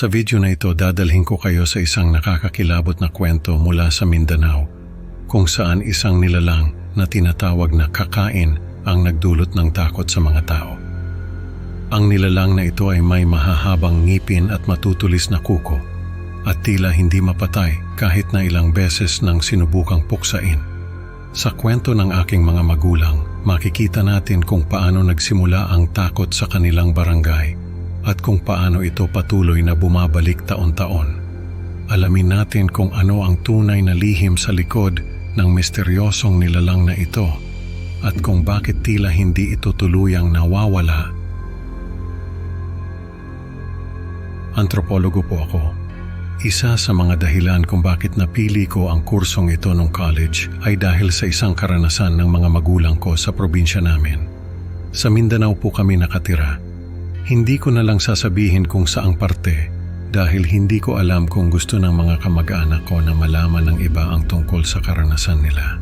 Sa video na ito, dadalhin ko kayo sa isang nakakakilabot na kwento mula sa Mindanao, kung saan isang nilalang na tinatawag na kakain ang nagdulot ng takot sa mga tao. Ang nilalang na ito ay may mahahabang ngipin at matutulis na kuko, at tila hindi mapatay kahit na ilang beses nang sinubukang puksain. Sa kwento ng aking mga magulang, makikita natin kung paano nagsimula ang takot sa kanilang barangay at kung paano ito patuloy na bumabalik taon-taon. Alamin natin kung ano ang tunay na lihim sa likod ng misteryosong nilalang na ito at kung bakit tila hindi ito tuluyang nawawala. Antropologo po ako. Isa sa mga dahilan kung bakit napili ko ang kursong ito nung college ay dahil sa isang karanasan ng mga magulang ko sa probinsya namin. Sa Mindanao po kami nakatira. Hindi ko na lang sasabihin kung saang parte dahil hindi ko alam kung gusto ng mga kamag-anak ko na malaman ng iba ang tungkol sa karanasan nila.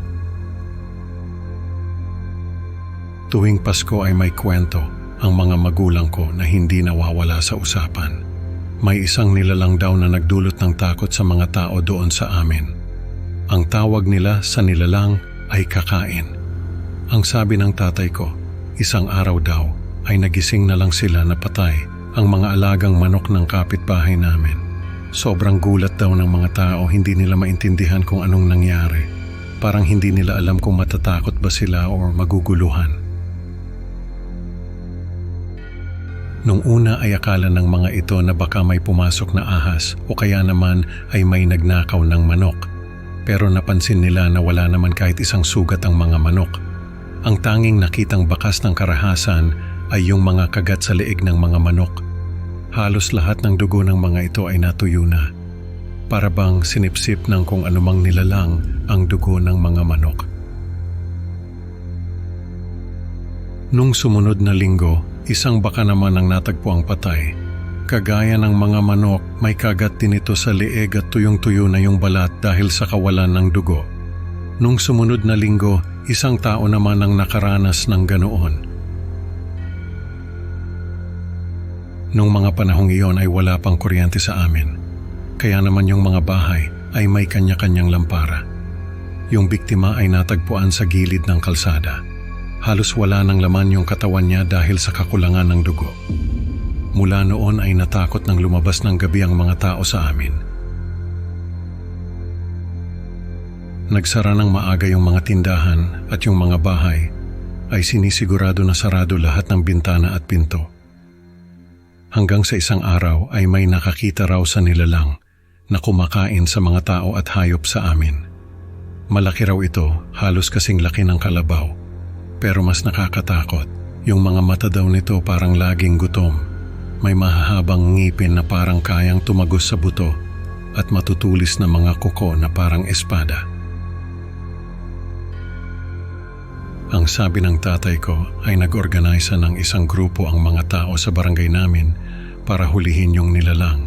Tuwing Pasko ay may kwento ang mga magulang ko na hindi nawawala sa usapan. May isang nilalang daw na nagdulot ng takot sa mga tao doon sa amin. Ang tawag nila sa nilalang ay kakain. Ang sabi ng tatay ko, isang araw daw ay nagising na lang sila na patay ang mga alagang manok ng kapitbahay namin. Sobrang gulat daw ng mga tao, hindi nila maintindihan kung anong nangyari. Parang hindi nila alam kung matatakot ba sila o maguguluhan. Nung una ay akala ng mga ito na baka may pumasok na ahas o kaya naman ay may nagnakaw ng manok. Pero napansin nila na wala naman kahit isang sugat ang mga manok. Ang tanging nakitang bakas ng karahasan ay yung mga kagat sa leeg ng mga manok. Halos lahat ng dugo ng mga ito ay natuyo na. Para bang sinipsip ng kung anumang nilalang ang dugo ng mga manok. Nung sumunod na linggo, isang baka naman ang natagpo ang patay. Kagaya ng mga manok, may kagat din ito sa leeg at tuyong-tuyo na yung balat dahil sa kawalan ng dugo. Nung sumunod na linggo, isang tao naman ang nakaranas ng ganoon. Nung mga panahong iyon ay wala pang kuryente sa amin. Kaya naman yung mga bahay ay may kanya-kanyang lampara. Yung biktima ay natagpuan sa gilid ng kalsada. Halos wala ng laman yung katawan niya dahil sa kakulangan ng dugo. Mula noon ay natakot nang lumabas ng gabi ang mga tao sa amin. Nagsara ng maaga yung mga tindahan at yung mga bahay ay sinisigurado na sarado lahat ng bintana at pinto. Hanggang sa isang araw ay may nakakita raw sa nilalang na kumakain sa mga tao at hayop sa amin. Malaki raw ito, halos kasing laki ng kalabaw. Pero mas nakakatakot, yung mga mata daw nito parang laging gutom. May mahahabang ngipin na parang kayang tumagos sa buto at matutulis na mga kuko na parang espada. Ang sabi ng tatay ko ay nag-organisa ng isang grupo ang mga tao sa barangay namin para hulihin yung nilalang.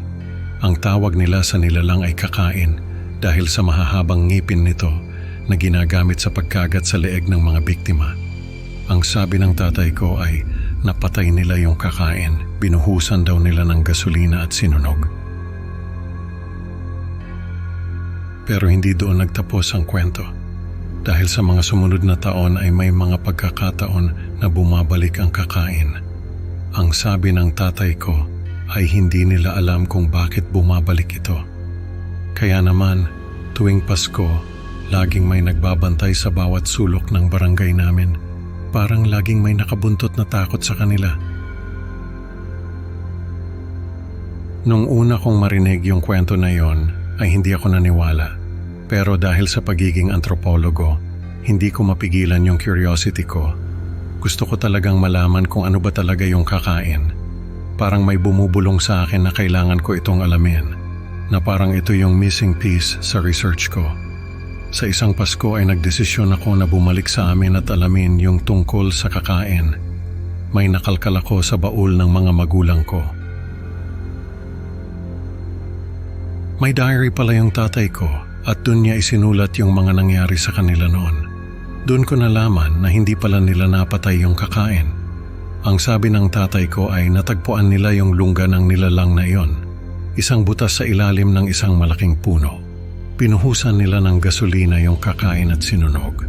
Ang tawag nila sa nilalang ay kakain dahil sa mahahabang ngipin nito na ginagamit sa pagkagat sa leeg ng mga biktima. Ang sabi ng tatay ko ay napatay nila yung kakain, binuhusan daw nila ng gasolina at sinunog. Pero hindi doon nagtapos ang kwento. Dahil sa mga sumunod na taon ay may mga pagkakataon na bumabalik ang kakain. Ang sabi ng tatay ko ay hindi nila alam kung bakit bumabalik ito. Kaya naman, tuwing Pasko, laging may nagbabantay sa bawat sulok ng barangay namin. Parang laging may nakabuntot na takot sa kanila. Nung una kong marinig yung kwento na yon, ay hindi ako naniwala. Pero dahil sa pagiging antropologo, hindi ko mapigilan yung curiosity ko. Gusto ko talagang malaman kung ano ba talaga yung kakain. Parang may bumubulong sa akin na kailangan ko itong alamin. Na parang ito yung missing piece sa research ko. Sa isang Pasko ay nagdesisyon ako na bumalik sa amin at alamin yung tungkol sa kakain. May nakalkal ako sa baul ng mga magulang ko. May diary pala yung tatay ko. At dun niya isinulat yung mga nangyari sa kanila noon. Dun ko nalaman na hindi pala nila napatay yung kakain. Ang sabi ng tatay ko ay natagpuan nila yung lungga ng nilalang na iyon. isang butas sa ilalim ng isang malaking puno. Pinuhusan nila ng gasolina yung kakain at sinunog.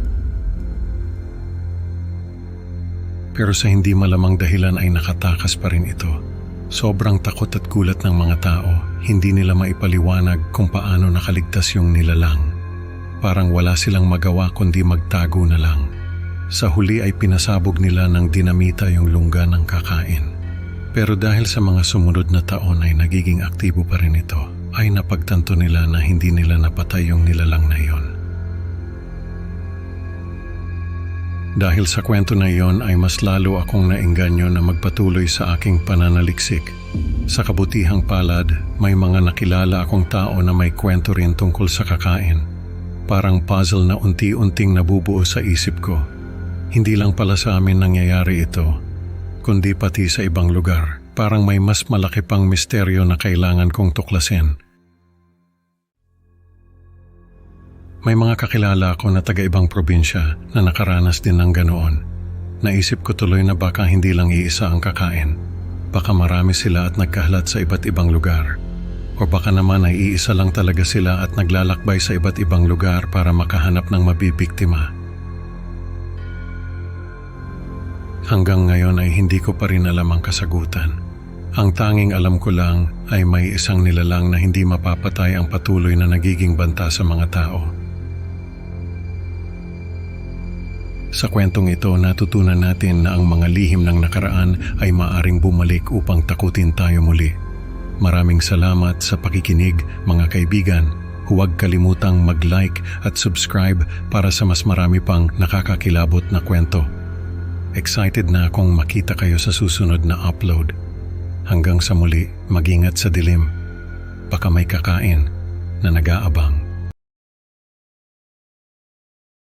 Pero sa hindi malamang dahilan ay nakatakas pa rin ito. Sobrang takot at gulat ng mga tao, hindi nila maipaliwanag kung paano nakaligtas yung nilalang. Parang wala silang magawa kundi magtago na lang. Sa huli ay pinasabog nila ng dinamita yung lungga ng kakain. Pero dahil sa mga sumunod na taon ay nagiging aktibo pa rin ito, ay napagtanto nila na hindi nila napatay yung nilalang na yon. Dahil sa kwento na iyon ay mas lalo akong naengganyo na magpatuloy sa aking pananaliksik. Sa kabutihang palad, may mga nakilala akong tao na may kwento rin tungkol sa kakain. Parang puzzle na unti-unting nabubuo sa isip ko. Hindi lang pala sa amin nangyayari ito, kundi pati sa ibang lugar. Parang may mas malaki pang misteryo na kailangan kong tuklasin. May mga kakilala ako na taga-ibang probinsya na nakaranas din ng ganoon. Naisip ko tuloy na baka hindi lang iisa ang kakain. Baka marami sila at nagkahalat sa iba't ibang lugar. O baka naman ay iisa lang talaga sila at naglalakbay sa iba't ibang lugar para makahanap ng mabibiktima. Hanggang ngayon ay hindi ko pa rin alam ang kasagutan. Ang tanging alam ko lang ay may isang nilalang na hindi mapapatay ang patuloy na nagiging banta sa mga tao. Sa kwentong ito, natutunan natin na ang mga lihim ng nakaraan ay maaring bumalik upang takutin tayo muli. Maraming salamat sa pakikinig, mga kaibigan. Huwag kalimutang mag-like at subscribe para sa mas marami pang nakakakilabot na kwento. Excited na akong makita kayo sa susunod na upload. Hanggang sa muli, mag-ingat sa dilim. Baka may kakain na nag-aabang.